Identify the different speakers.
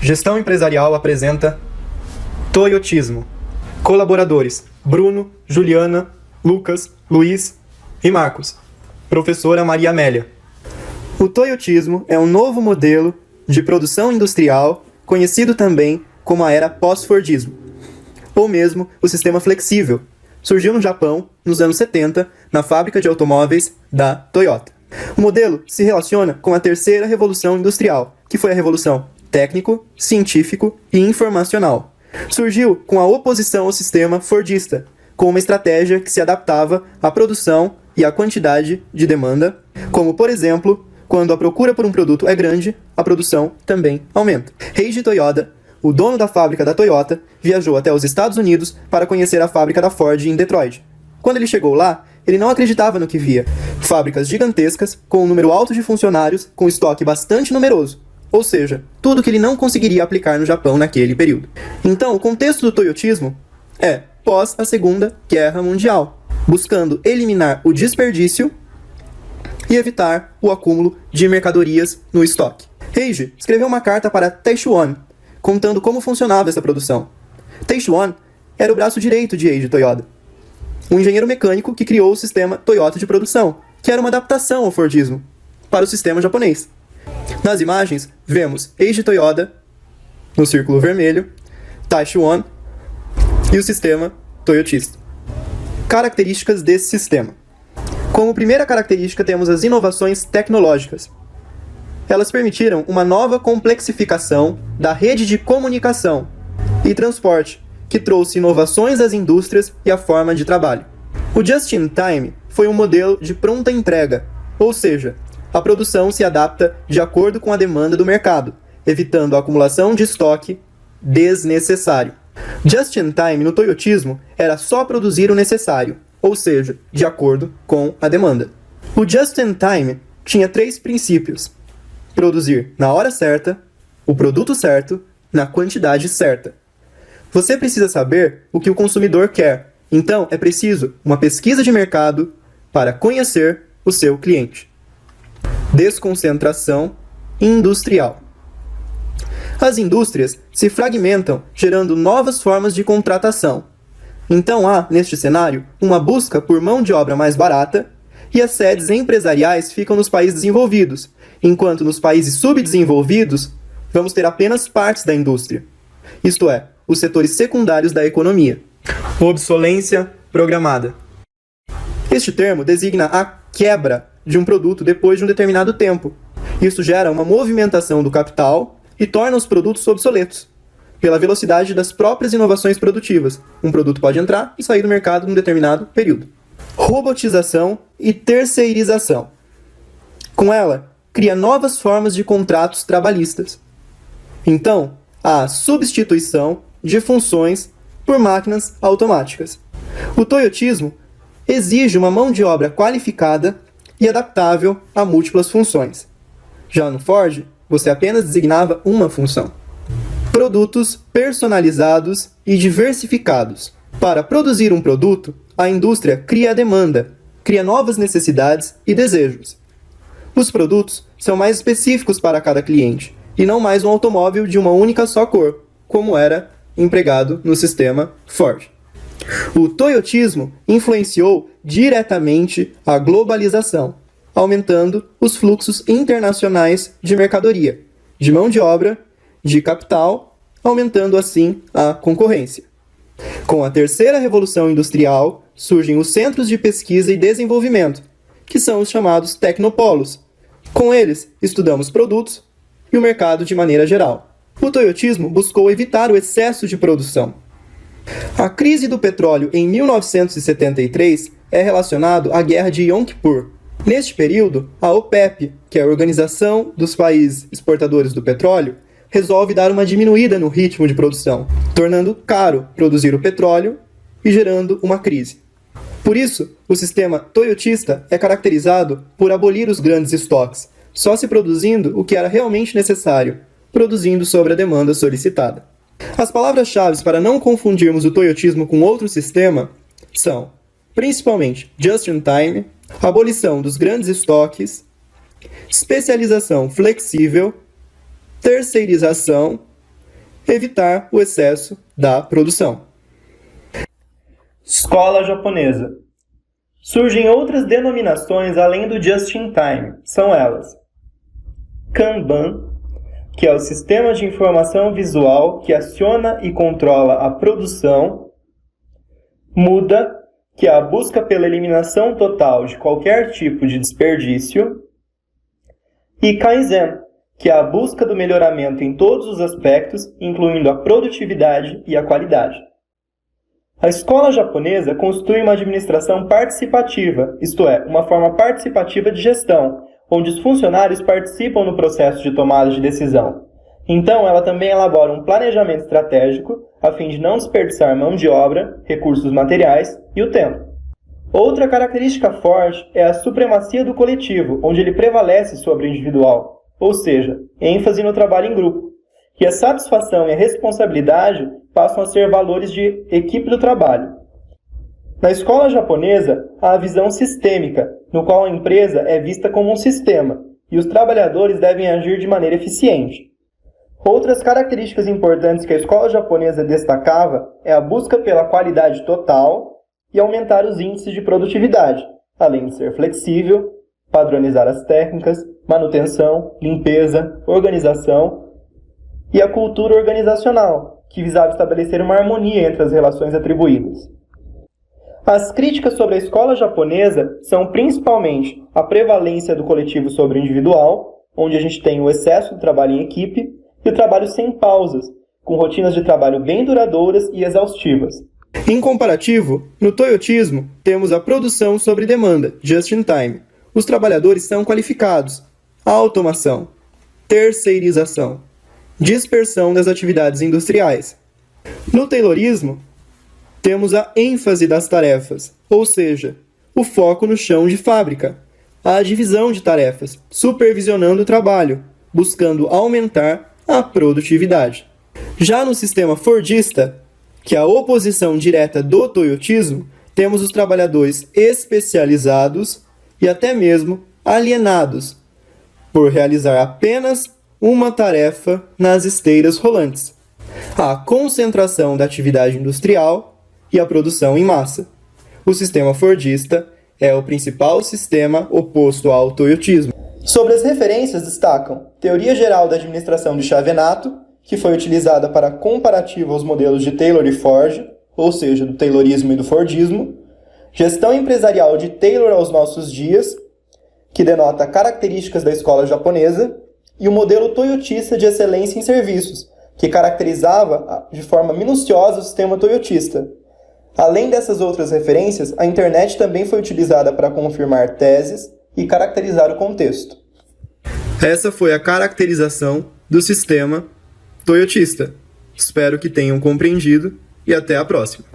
Speaker 1: Gestão Empresarial apresenta Toyotismo. Colaboradores: Bruno, Juliana, Lucas, Luiz e Marcos. Professora Maria Amélia. O Toyotismo é um novo modelo de produção industrial, conhecido também como a era pós-Fordismo, ou mesmo o sistema flexível. Surgiu no Japão, nos anos 70, na fábrica de automóveis da Toyota. O modelo se relaciona com a terceira revolução industrial, que foi a revolução técnico, científico e informacional. Surgiu com a oposição ao sistema fordista, com uma estratégia que se adaptava à produção e à quantidade de demanda, como, por exemplo, quando a procura por um produto é grande, a produção também aumenta. Heiji Toyoda, o dono da fábrica da Toyota, viajou até os Estados Unidos para conhecer a fábrica da Ford em Detroit. Quando ele chegou lá, ele não acreditava no que via. Fábricas gigantescas, com um número alto de funcionários, com estoque bastante numeroso. Ou seja, tudo que ele não conseguiria aplicar no Japão naquele período. Então, o contexto do Toyotismo é pós a Segunda Guerra Mundial, buscando eliminar o desperdício e evitar o acúmulo de mercadorias no estoque. Heiji escreveu uma carta para Taishuan, contando como funcionava essa produção. Taishuan era o braço direito de Heiji Toyoda, um engenheiro mecânico que criou o sistema Toyota de produção, que era uma adaptação ao Fordismo, para o sistema japonês. Nas imagens, vemos Heiji Toyoda, no círculo vermelho, Taishuan e o sistema toyotista. Características desse sistema. Como primeira característica, temos as inovações tecnológicas. Elas permitiram uma nova complexificação da rede de comunicação e transporte, que trouxe inovações às indústrias e à forma de trabalho. O Just-in-Time foi um modelo de pronta entrega, ou seja, a produção se adapta de acordo com a demanda do mercado, evitando a acumulação de estoque desnecessário. Just-in-Time no Toyotismo era só produzir o necessário, ou seja, de acordo com a demanda. O Just-in-Time tinha 3 princípios: produzir na hora certa, o produto certo, na quantidade certa. Você precisa saber o que o consumidor quer, então é preciso uma pesquisa de mercado para conhecer o seu cliente. Desconcentração industrial. As indústrias se fragmentam, gerando novas formas de contratação. Então há, neste cenário, uma busca por mão de obra mais barata e as sedes empresariais ficam nos países desenvolvidos, enquanto nos países subdesenvolvidos vamos ter apenas partes da indústria, isto é, os setores secundários da economia. Obsolência programada. Este termo designa a quebra de um produto depois de um determinado tempo. Isso gera uma movimentação do capital e torna os produtos obsoletos, pela velocidade das próprias inovações produtivas. Um produto pode entrar e sair do mercado num determinado período. Robotização e terceirização. Com ela, cria novas formas de contratos trabalhistas. Então, há substituição de funções por máquinas automáticas. O Toyotismo exige uma mão de obra qualificada e adaptável a múltiplas funções. Já no Ford, você apenas designava uma função. Produtos personalizados e diversificados. Para produzir um produto, a indústria cria a demanda, cria novas necessidades e desejos. Os produtos são mais específicos para cada cliente, e não mais um automóvel de uma única só cor, como era empregado no sistema Ford. O Toyotismo influenciou diretamente a globalização, aumentando os fluxos internacionais de mercadoria, de mão de obra, de capital, aumentando assim a concorrência. Com a terceira revolução industrial, surgem os centros de pesquisa e desenvolvimento, que são os chamados tecnopolos. Com eles, estudamos produtos e o mercado de maneira geral. O Toyotismo buscou evitar o excesso de produção. A crise do petróleo em 1973 é relacionado à guerra de Yom Kippur. Neste período, a OPEP, que é a Organização dos Países Exportadores do Petróleo, resolve dar uma diminuída no ritmo de produção, tornando caro produzir o petróleo e gerando uma crise. Por isso, o sistema toyotista é caracterizado por abolir os grandes estoques, só se produzindo o que era realmente necessário, produzindo sobre a demanda solicitada. As palavras-chave para não confundirmos o Toyotismo com outro sistema são, principalmente, just-in-time, abolição dos grandes estoques, especialização flexível, terceirização evitar o excesso da produção.
Speaker 2: Escola japonesa. Surgem outras denominações além do just-in-time. São elas: Kanban, que é o sistema de informação visual que aciona e controla a produção; Muda, que é a busca pela eliminação total de qualquer tipo de desperdício; e Kaizen, que é a busca do melhoramento em todos os aspectos, incluindo a produtividade e a qualidade. A escola japonesa constitui uma administração participativa, isto é, uma forma participativa de gestão, onde os funcionários participam no processo de tomada de decisão. Então, ela também elabora um planejamento estratégico, a fim de não desperdiçar mão de obra, recursos materiais e o tempo. Outra característica forte é a supremacia do coletivo, onde ele prevalece sobre o individual, ou seja, ênfase no trabalho em grupo, que a satisfação e a responsabilidade passam a ser valores de equipe do trabalho. Na escola japonesa, há a visão sistêmica, no qual a empresa é vista como um sistema, e os trabalhadores devem agir de maneira eficiente. Outras características importantes que a escola japonesa destacava é a busca pela qualidade total e aumentar os índices de produtividade, além de ser flexível, padronizar as técnicas, manutenção, limpeza, organização e a cultura organizacional, que visava estabelecer uma harmonia entre as relações atribuídas. As críticas sobre a escola japonesa são principalmente a prevalência do coletivo sobre o individual, onde a gente tem o excesso do trabalho em equipe, e o trabalho sem pausas, com rotinas de trabalho bem duradouras e exaustivas.
Speaker 1: Em comparativo, no toyotismo, temos a produção sobre demanda, just in time. Os trabalhadores são qualificados. A automação, terceirização, dispersão das atividades industriais. No taylorismo, temos a ênfase das tarefas, ou seja, o foco no chão de fábrica, a divisão de tarefas, supervisionando o trabalho, buscando aumentar a produtividade. Já no sistema fordista, que é a oposição direta do toyotismo, temos os trabalhadores especializados e até mesmo alienados, por realizar apenas uma tarefa nas esteiras rolantes, a concentração da atividade industrial e a produção em massa. O sistema fordista é o principal sistema oposto ao toyotismo. Sobre as referências destacam Teoria Geral da Administração de Chavenato, que foi utilizada para comparativo aos modelos de Taylor e Ford, ou seja, do Taylorismo e do Fordismo; Gestão Empresarial de Taylor aos nossos dias, que denota características da escola japonesa; e o modelo toyotista de excelência em serviços, que caracterizava de forma minuciosa o sistema toyotista. Além dessas outras referências, a internet também foi utilizada para confirmar teses e caracterizar o contexto. Essa foi a caracterização do sistema toyotista. Espero que tenham compreendido e até a próxima.